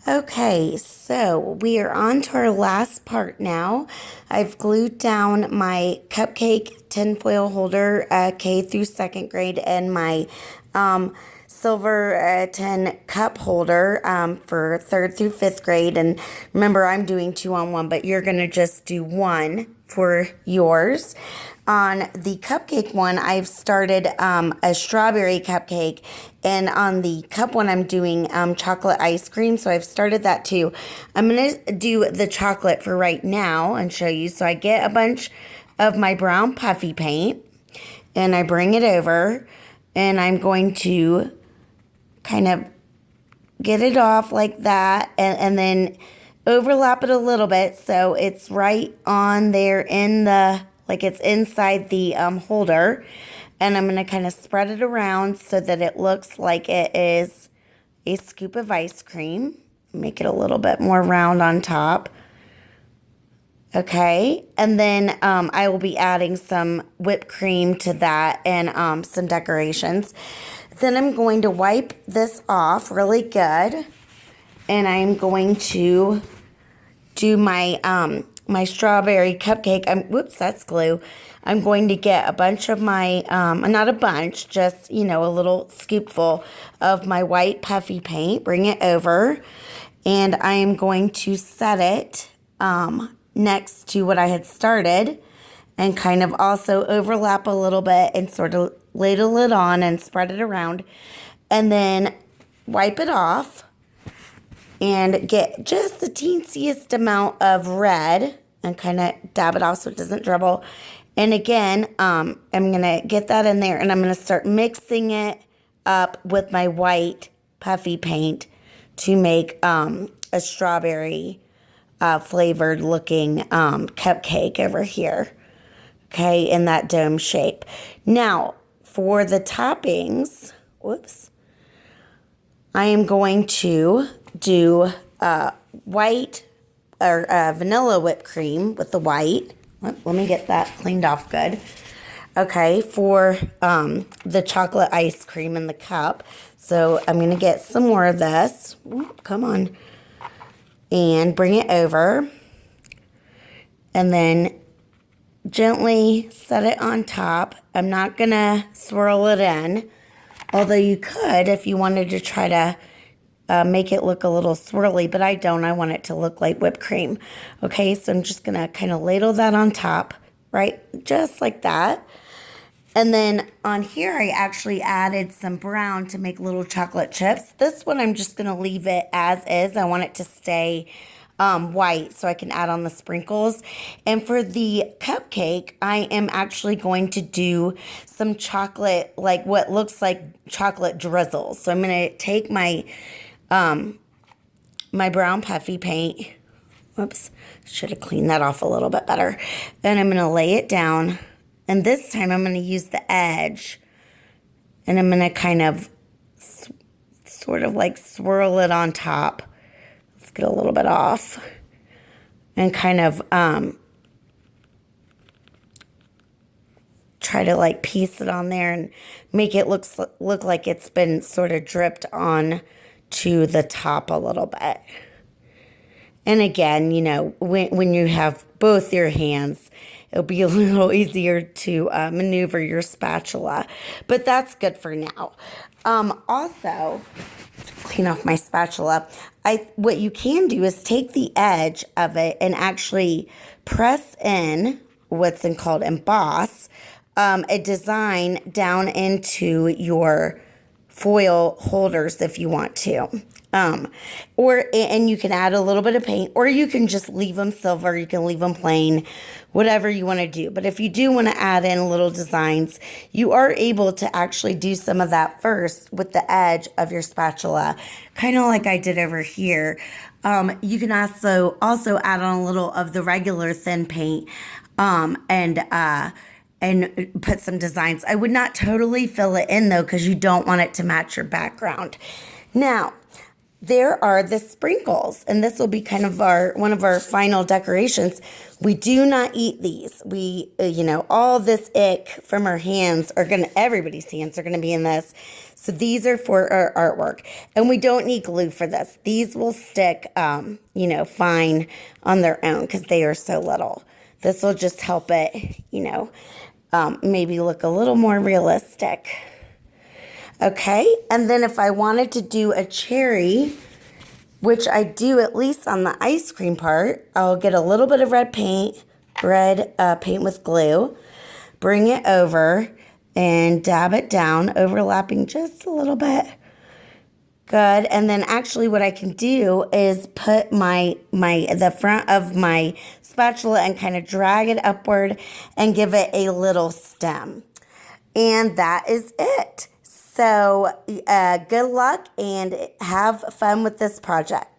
Okay, so we are on to our last part now. I've glued down my cupcake tinfoil holder, K through second grade, and my silver tin cup holder for third through fifth grade. And remember, I'm doing 2-on-1, but you're going to just do one for yours. On the cupcake one, I've started a strawberry cupcake, and on the cup one, I'm doing chocolate ice cream. So I've started that too. I'm going to do the chocolate for right now and show you. So I get a bunch of my brown puffy paint, and I bring it over, and I'm going to kind of get it off like that, and then overlap it a little bit so it's right on there in the, like it's inside the holder. And I'm going to kind of spread it around so that it looks like it is a scoop of ice cream. Make it a little bit more round on top. Okay, and then I will be adding some whipped cream to that and some decorations. Then I'm going to wipe this off really good, and I'm going to do my my strawberry cupcake. Whoops, that's glue. I'm going to get a bunch of my, not a bunch, just, a little scoopful of my white puffy paint, bring it over, and I am going to set it next to what I had started, and kind of also overlap a little bit and sort of ladle it on and spread it around, and then wipe it off and get just the teensiest amount of red and kind of dab it off so it doesn't dribble. And again, I'm going to get that in there, and I'm going to start mixing it up with my white puffy paint to make a strawberry flavored looking cupcake over here. Okay, in that dome shape. Now, for the toppings, I am going to do white or vanilla whipped cream with the white. Let me get that cleaned off good. Okay, for the chocolate ice cream in the cup. So I'm going to get some more of this. Ooh, come on. And bring it over. And then gently set it on top. I'm not going to swirl it in. Although you could if you wanted to try to make it look a little swirly, but I don't. I want it to look like whipped cream. Okay, so I'm just going to kind of ladle that on top, right? Just like that. And then on here, I actually added some brown to make little chocolate chips. This one, I'm just going to leave it as is. I want it to stay white so I can add on the sprinkles. And for the cupcake, I am actually going to do some chocolate, like what looks like chocolate drizzle. So I'm going to take my my brown puffy paint. Whoops, should have cleaned that off a little bit better. And I'm going to lay it down. And this time I'm going to use the edge. And I'm going to kind of sort of like swirl it on top. Let's get a little bit off. And kind of try to like piece it on there and make it look like it's been sort of dripped on to the top a little bit. And again, when you have both your hands, it'll be a little easier to maneuver your spatula. But that's good for now. Also, clean off my spatula. What you can do is take the edge of it and actually press in what's called emboss a design down into your foil holders if you want to. And you can add a little bit of paint, or you can just leave them silver. You can leave them plain, whatever you want to do. But if you do want to add in little designs, you are able to actually do some of that first with the edge of your spatula, kind of like I did over here. You can also add on a little of the regular thin paint, and put some designs. I would not totally fill it in though, because you don't want it to match your background. Now, there are the sprinkles, and this will be kind of one of our final decorations. We do not eat these. We, all this ick from our hands everybody's hands are gonna be in this. So these are for our artwork, and we don't need glue for this. These will stick, fine on their own because they are so little. This will just help it, maybe look a little more realistic. Okay, and then if I wanted to do a cherry, which I do at least on the ice cream part, I'll get a little bit of red paint with glue, bring it over, and dab it down, overlapping just a little bit. Good, and then actually what I can do is put the front of my spatula and kind of drag it upward and give it a little stem. And that is it. So good luck and have fun with this project.